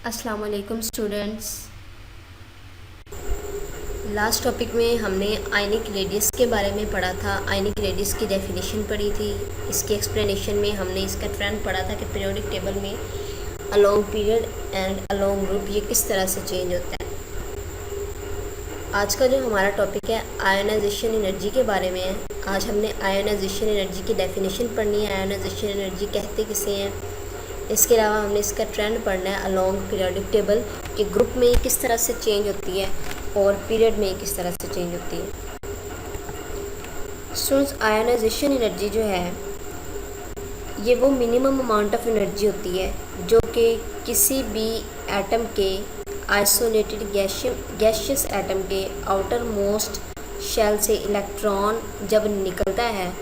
अस्सलाम वालेकुम students. Last topic में हमने आयनिक रेडियस के बारे में पढ़ा था। आयनिक रेडियस की डेफिनेशन पढ़ी थी। इसके एक्सप्लेनेशन में हमने इसका ट्रेंड पढ़ा था कि पीरियोडिक टेबल में along period and along group ये किस तरह से चेंज होता है। आज का जो हमारा टॉपिक है आयोनाइजेशन एनर्जी के बारे में है। आज हमने आयोनाइजेशन एनर्जी की डेफिनेशन पढ़नी है। आयोनाइजेशन एनर्जी कहते किसे हैं, इसके अलावा हमने इसका ट्रेंड पढ़ना है अलोंग पीरियोडिक टेबल के ग्रुप में किस तरह से चेंज होती है और पीरियड में किस तरह से चेंज होती है। स्टूडेंट्स, आयोनाइजेशन एनर्जी जो है ये वो मिनिमम अमाउंट ऑफ एनर्जी होती है जो कि किसी भी एटम के आइसोलेटेड गैशियस एटम के आउटर मोस्ट शेल से इलेक्ट्रॉन जब निकलता है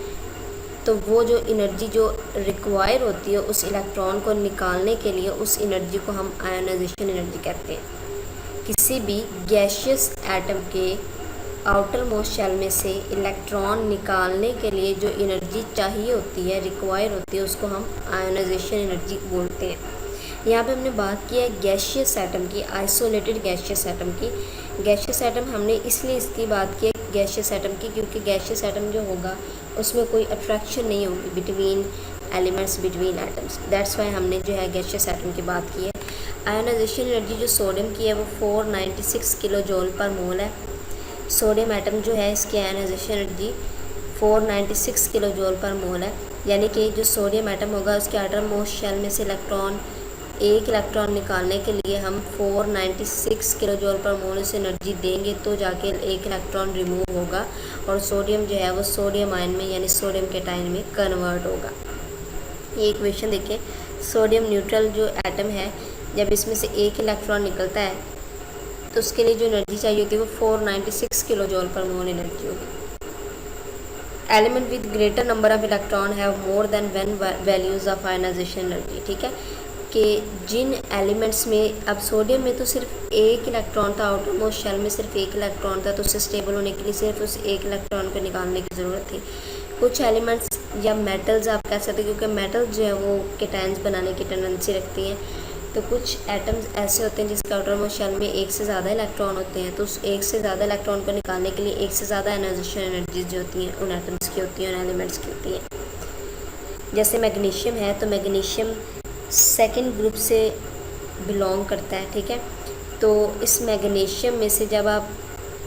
तो वो जो एनर्जी जो रिक्वायर होती है उस इलेक्ट्रॉन को निकालने के लिए उस एनर्जी को हम आयोनाइजेशन एनर्जी कहते हैं। किसी भी गैशियस एटम के आउटर मोस्ट शेल में से इलेक्ट्रॉन निकालने के लिए जो एनर्जी चाहिए होती है, रिक्वायर होती है, उसको हम आयोनाइजेशन एनर्जी बोलते हैं। यहाँ पे हमने बात की है गैशियस एटम की, आइसोलेटेड गैशियस एटम की। गैशियस एटम हमने इसलिए इसकी बात की है गैशियस एटम की क्योंकि गैशियस एटम जो होगा उसमें कोई अट्रैक्शन नहीं होगी between elements, between atoms. That's why हमने जो है गैशियस एटम की बात की है। आयोनाइजेशन एनर्जी जो सोडियम की है वो 496 किलो जूल पर मोल है। सोडियम एटम जो है इसकी ionisation energy 496 kilo joule per मोल है। यानी कि जो सोडियम एटम होगा उसके आउटर मोस्ट शेल में से एक इलेक्ट्रॉन निकालने के लिए हम 496 किलो जूल पर मोल से एनर्जी देंगे तो जाके एक इलेक्ट्रॉन रिमूव होगा और सोडियम जो है वो सोडियम आयन में यानी सोडियम कैटायन में कन्वर्ट होगा। ये इक्वेशन देखिए, सोडियम न्यूट्रल जो एटम है जब इसमें से एक इलेक्ट्रॉन निकलता है तो उसके लिए जो एनर्जी चाहिए होती है वो 496 kilo joule per mole energy होगी। Element with greater number of electron have more than one values of ionisation energy. ठीक है कि जिन एलिमेंट्स में अब सोडियम में तो सिर्फ एक इलेक्ट्रॉन था, आउटर मोस्ट शेल में सिर्फ एक इलेक्ट्रॉन था, तो उससे स्टेबल होने के लिए सिर्फ उस एक इलेक्ट्रॉन को निकालने की ज़रूरत थी। कुछ एलिमेंट्स या मेटल्स आप कह सकते हैं क्योंकि मेटल्स जो है वो केटायंस बनाने की टेंडेंसी रखती हैं, तो कुछ एटम्स ऐसे होते हैं जिसके आउटर मोस्ट शेल में एक से ज़्यादा इलेक्ट्रॉन होते हैं, तो उस एक से ज़्यादा इलेक्ट्रॉन को निकालने के लिए एक से ज़्यादा आयोनाइजेशन एनर्जीज जो होती हैं उन एटम्स की होती हैं, उन एलिमेंट्स की होती हैं। जैसे मैग्नीशियम है तो मैग्नीशियम सेकंड ग्रुप से बिलोंग करता है। ठीक है, तो इस मैग्नीशियम में से जब आप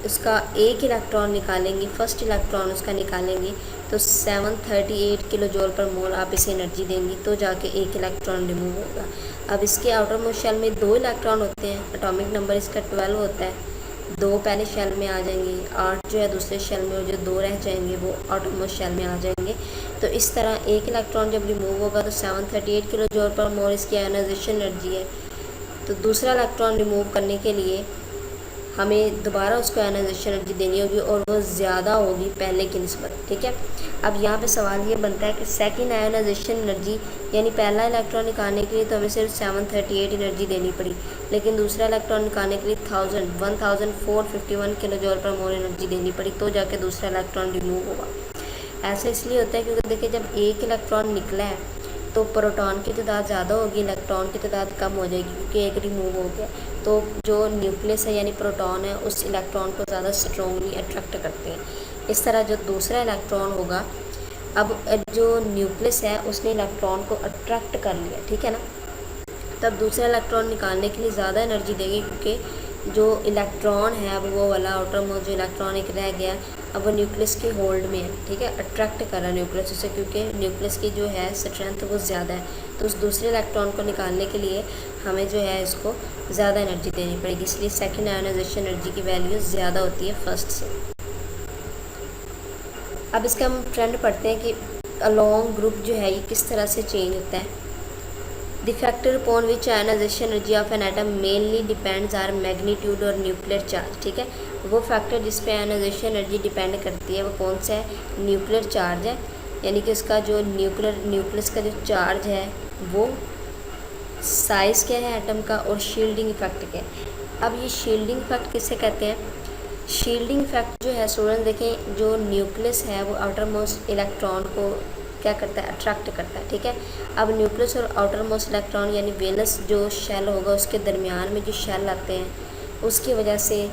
उसका एक इलेक्ट्रॉन निकालेंगे, फर्स्ट इलेक्ट्रॉन उसका निकालेंगे तो 738 किलो जूल पर मोल आप इसे एनर्जी देंगी तो जाके एक इलेक्ट्रॉन रिमूव होगा। अब इसके आउटर मोस्ट शेल में 2 इलेक्ट्रॉन होते हैं, एटॉमिक नंबर इसका 12 होता है। 2 पहले शेल में आ जाएंगे, 8 जो है दूसरे शेल में, और जो 2 रह जाएंगे वो आउटर मोस्ट शेल में आ जाएंगे। तो इस तरह एक इलेक्ट्रॉन जब रिमूव होगा तो 738 किलो जूल पर मोल इसकी आयोनाइजेशन एनर्जी है। तो दूसरा इलेक्ट्रॉन रिमूव करने के लिए हमें दोबारा उसको आयोनाइजेशन एनर्जी देनी होगी और वो ज़्यादा होगी पहले की निस्बत। ठीक है, अब यहाँ पे सवाल ये बनता है कि सेकंड आयोनाइजेशन एनर्जी यानी पहला इलेक्ट्रॉन निकालने के लिए तो हमें सिर्फ 738 एनर्जी देनी पड़ी, लेकिन दूसरा इलेक्ट्रॉन निकालने के लिए 1451 kilo joule per mole energy देनी पड़ी तो जाके दूसरा इलेक्ट्रॉन रिमूव होगा। ऐसा इसलिए होता है क्योंकि देखिए जब एक इलेक्ट्रॉन निकला है तो प्रोटॉन की तादाद ज़्यादा होगी, इलेक्ट्रॉन की तादाद कम हो जाएगी क्योंकि एक रिमूव हो गया। तो जो न्यूक्लियस है यानी प्रोटॉन है उस इलेक्ट्रॉन को ज़्यादा स्ट्रॉन्गली अट्रैक्ट करते हैं। इस तरह जो दूसरा इलेक्ट्रॉन होगा, अब जो न्यूक्लियस है उसने इलेक्ट्रॉन को अट्रैक्ट कर लिया, ठीक है ना, तब दूसरा इलेक्ट्रॉन निकालने के लिए ज़्यादा एनर्जी देगी क्योंकि जो इलेक्ट्रॉन है अब वो वाला आउटर मोस्ट जो इलेक्ट्रॉन एक रह गया अब वो न्यूक्लियस के होल्ड में है। ठीक है, अट्रैक्ट कर रहा है न्यूक्लियस उसे क्योंकि न्यूक्लियस की जो है स्ट्रेंथ वो ज़्यादा है। तो उस दूसरे इलेक्ट्रॉन को निकालने के लिए हमें जो है इसको ज़्यादा एनर्जी देनी पड़ेगी, इसलिए सेकेंड आयोनाइजेशन एनर्जी की वैल्यू ज़्यादा होती है फर्स्ट से। अब इसका हम ट्रेंड पढ़ते हैं कि अलोंग ग्रुप जो है ये किस तरह से चेंज होता है। The factor upon which ionisation energy of an atom mainly depends are magnitude और न्यूक्लियर चार्ज। ठीक है, वो फैक्टर जिस पे आयोनाइजेशन एनर्जी डिपेंड करती है वो कौन सा है, न्यूक्लियर चार्ज है, यानी कि उसका जो न्यूक्लियस का जो चार्ज है वो साइज़ क्या है एटम का और शील्डिंग इफेक्ट क्या है। अब ये शील्डिंग इफेक्ट किसे कहते हैं, शील्डिंग इफेक्ट जो है स्टूडेंट देखें जो न्यूक्लियस है वो आउटर मोस्ट इलेक्ट्रॉन को क्या करता है, अट्रैक्ट करता है। ठीक है, अब न्यूक्लियस और आउटर मोस्ट इलेक्ट्रॉन यानी वेलस जो शेल होगा उसके दरमियान में जो शेल आते हैं उसकी वजह से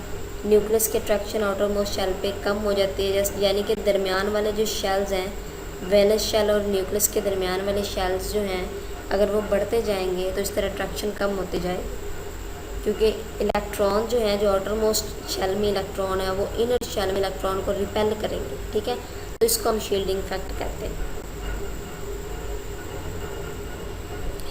न्यूक्लियस की अट्रैक्शन आउटर मोस्ट शेल पे कम हो जाती है। जैसे यानी कि दरमियान वाले जो शेल्स हैं, वेलस शेल और न्यूक्लियस के दरमियान वाले शेल्स जो हैं अगर वो बढ़ते जाएंगे तो इस तरह अट्रैक्शन कम होती जाए, क्योंकि इलेक्ट्रॉन जो है, जो आउटर मोस्ट शेल में इलेक्ट्रॉन है वो इनर शेल में इलेक्ट्रॉन को रिपेल करेंगे। ठीक है, तो इसको हम शील्डिंग इफेक्ट कहते हैं।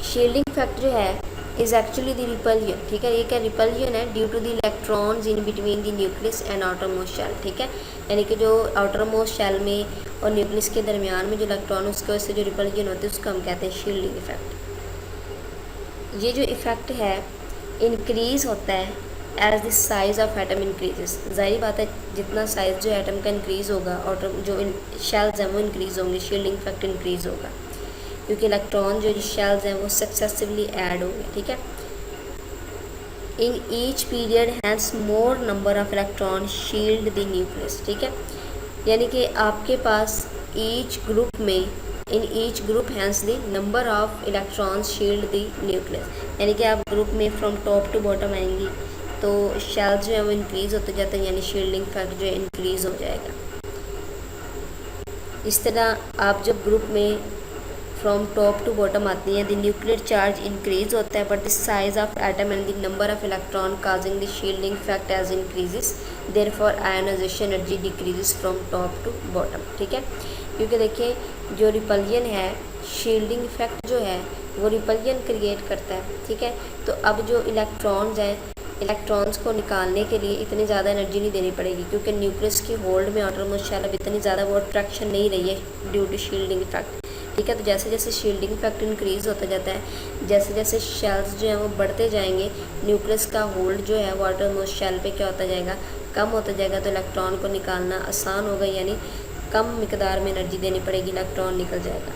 शील्डिंग इफेक्ट जो है इज एक्चुअली द रिपल्जन। ठीक है, ये क्या रिपल्जन है, due to the electrons in between the nucleus and outer most shell. ठीक है, यानी कि जो आउटर मोस्ट शेल में और न्यूक्लियस के दरमियान में जो इलेक्ट्रॉन उसकी वजह से जो रिपल्जन होती है उसको हम कहते हैं शील्डिंग इफेक्ट। ये जो इफेक्ट है इंक्रीज़ होता है as the size of atom increases. ज़ाहिर बात है जितना साइज़ जो एटम का इंक्रीज़ होगा और जो शेल्स हैं वो इंक्रीज़ होंगे, शील्डिंग इफेक्ट इंक्रीज़ होगा, क्योंकि इलेक्ट्रॉन जो शेल्स हैं वो सक्सेसिवली ऐड होंगे। ठीक है, in each period has more number of electron shield the nucleus. ठीक है, यानी कि आपके पास ईच ग्रुप में in each group has the number of electrons shield the nucleus, यानी कि आप ग्रुप में फ्रॉम टॉप टू बॉटम आएंगी तो शेल्स जो है वो इंक्रीज़ होते जाते हैं, यानी शील्डिंग इफेक्ट जो है इंक्रीज़ हो जाएगा। इस तरह आप जब ग्रुप में फ्रॉम टॉप टू बॉटम आती हैं द न्यूक्लियर चार्ज इंक्रीज़ होता है but the size of atom and the number of electron causing the shielding effect as increases, therefore ionisation energy decreases from top to bottom. ठीक है, क्योंकि देखिए जो repulsion है, शील्डिंग इफेक्ट जो है वो रिपल्जन क्रिएट करता है। ठीक है, तो अब जो इलेक्ट्रॉन्स हैं, इलेक्ट्रॉन्स को निकालने के लिए इतनी ज़्यादा एनर्जी नहीं देनी पड़ेगी, क्योंकि न्यूक्लियस की होल्ड में आउटर मोस्ट शेल अब इतनी ज़्यादा वो अट्रैक्शन नहीं रही है ड्यू टू शील्डिंग इफेक्ट। ठीक है, तो जैसे जैसे शील्डिंग इफेक्ट इंक्रीज़ होता जाता है, जैसे जैसे शेल्स जो हैं वो बढ़ते जाएंगे, न्यूक्लियस का होल्ड जो है वो आउटर मोस्ट शेल पे क्या होता जाएगा, कम होता जाएगा, तो इलेक्ट्रॉन को निकालना आसान होगा, यानी कम मिकदार में एनर्जी देनी पड़ेगी, इलेक्ट्रॉन निकल जाएगा।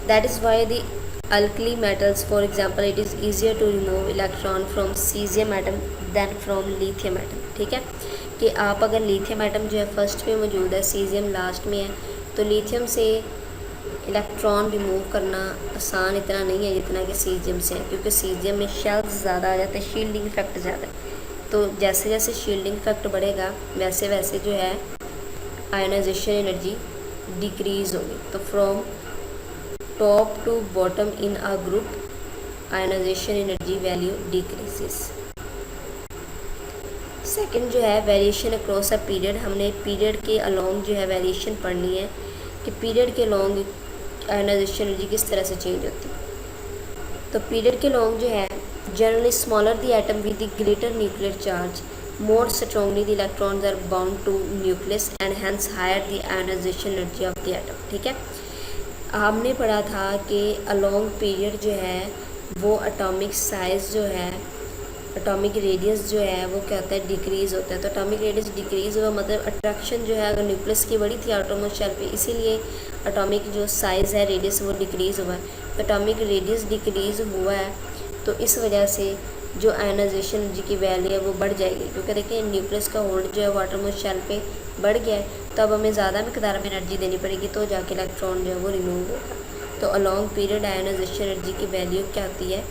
That is why the alkali metals, for example, it is easier to remove electron from cesium atom than from lithium atom। ठीक है, कि आप अगर लिथियम एटम जो है फर्स्ट में मौजूद है, सीजियम लास्ट में है, तो लिथियम से इलेक्ट्रॉन रिमूव करना आसान इतना नहीं है जितना कि सीजियम से है, क्योंकि सीजियम में शेल्स ज़्यादा आ जाते हैं, शील्डिंग इफेक्ट ज़्यादा है। तो जैसे जैसे शील्डिंग इफेक्ट बढ़ेगा वैसे वैसे जो है आयोनाइजेशन एनर्जी डिक्रीज़ होगी। तो from top to bottom in a group ionisation energy value decreases. Second जो है वेरिएशन अक्रॉस अ पीरियड, हमने पीरियड के अलोंग जो है वेरिएशन पढ़नी है कि पीरियड के लॉन्ग आयोनाइजेशन एनर्जी किस तरह से चेंज होती है। तो पीरियड के लॉन्ग जो है generally smaller the atom with the greater nuclear charge, more strongly the electrons are bound to nucleus and hence higher the ionization energy of the atom। ठीक है, हमने पढ़ा था कि along पीरियड जो है वो एटॉमिक साइज़ जो है, एटॉमिक रेडियस जो है वो क्या होता है, डिक्रीज़ होता है। तो एटॉमिक रेडियस डिक्रीज़ हुआ मतलब अट्रैक्शन जो है अगर न्यूक्लियस की बड़ी थी आउटर मोस्ट शेल पे, इसीलिए एटॉमिक जो साइज़ है, रेडियस, वो डिक्रीज़ हुआ है। तो एटॉमिक रेडियस डिक्रीज़ हुआ है तो इस वजह से जो आयोनाइजेशन एनर्जी की वैल्यू है वो बढ़ जाएगी, क्योंकि देखिए न्यूक्लियस का होल्ड जो है वाटर मोस्ट शेल पे बढ़ गया है, तो अब हमें ज़्यादा मिकदार में एनर्जी देनी पड़ेगी, तो जाके इलेक्ट्रॉन जो है वो रिमूव होगा। तो अलॉन्ग पीरियड आयोनाइजेशन एनर्जी की वैल्यू क्या होती है,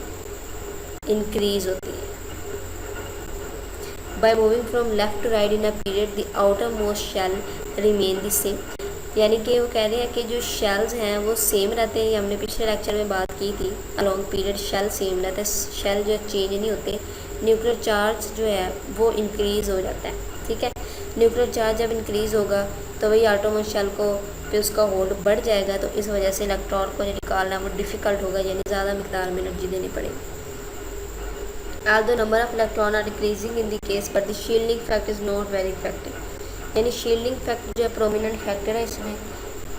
इंक्रीज़ होती है। By moving from left to right in a period the outer most shell remain the same, यानी कि वो कह रहे हैं कि जो शेल्स हैं वो सेम रहते हैं। ये हमने पिछले लेक्चर में बात की थी, अलॉन्ग पीरियड शेल सेम रहता है, शेल जो चेंज नहीं होते। न्यूक्लियर चार्ज जो है वो इंक्रीज़ हो जाता है। ठीक है, न्यूक्लियर चार्ज जब इंक्रीज़ होगा तो वही आटोमोस शेल को पे उसका होल्ड बढ़ जाएगा, तो इस वजह से इलेक्ट्रॉन को निकालना वो डिफ़िकल्ट होगा, यानी ज़्यादा मिकदार में एनर्जी देनी पड़ेगी। Although number of electron are decreasing in the case, but the shielding effect is not very effective। यानी शील्डिंग इफेक्ट जो है प्रोमिनेंट फैक्टर है इसमें।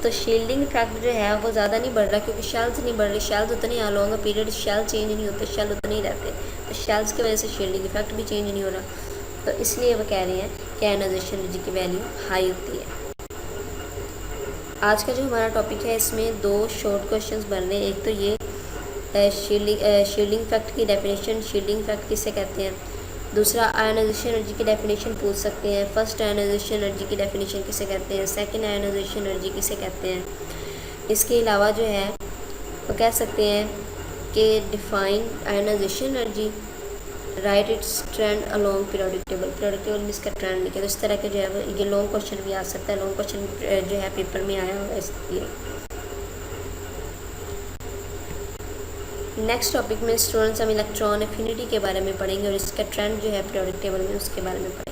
तो शील्डिंग इफेक्ट जो है वो ज़्यादा नहीं बढ़ रहा, क्योंकि शेल्स नहीं बढ़ रही, शेल्स उतने अलॉन्ग पीरियड शेल चेंज नहीं होते, शेल उतने ही रहते, तो शेल्स की वजह से शील्डिंग इफेक्ट भी चेंज नहीं हो रहा। तो इसलिए वो कह रहे हैं कि आयोनाइजेशन एनर्जी की वैल्यू हाई होती है। आज का जो हमारा टॉपिक है इसमें दो शॉर्ट क्वेश्चंस बन रहे हैं। एक तो ये शील्डिंग इफेक्ट की डेफिनेशन, शील्डिंग इफेक्ट किसे कहते हैं, दूसरा, आयोनाइजेशन एनर्जी की डेफिनेशन पूछ सकते हैं। फर्स्ट आयोनाइजेशन एनर्जी की डेफिनेशन किसे कहते हैं, सेकंड आयोनाइजेशन एनर्जी किसे कहते हैं। इसके अलावा जो है वो कह सकते हैं कि define ionisation energy, right it's trend along periodic table में इसका ट्रेंड लिखे। तो इस तरह के जो है ये लॉन्ग क्वेश्चन भी आ सकता है, लॉन्ग क्वेश्चन जो है पेपर में आया होगा इसलिए। नेक्स्ट टॉपिक में स्टूडेंट्स हम इलेक्ट्रॉन एफिनिटी के बारे में पढ़ेंगे और इसका ट्रेंड जो है पीरियोडिक टेबल में उसके बारे में पढ़ेंगे।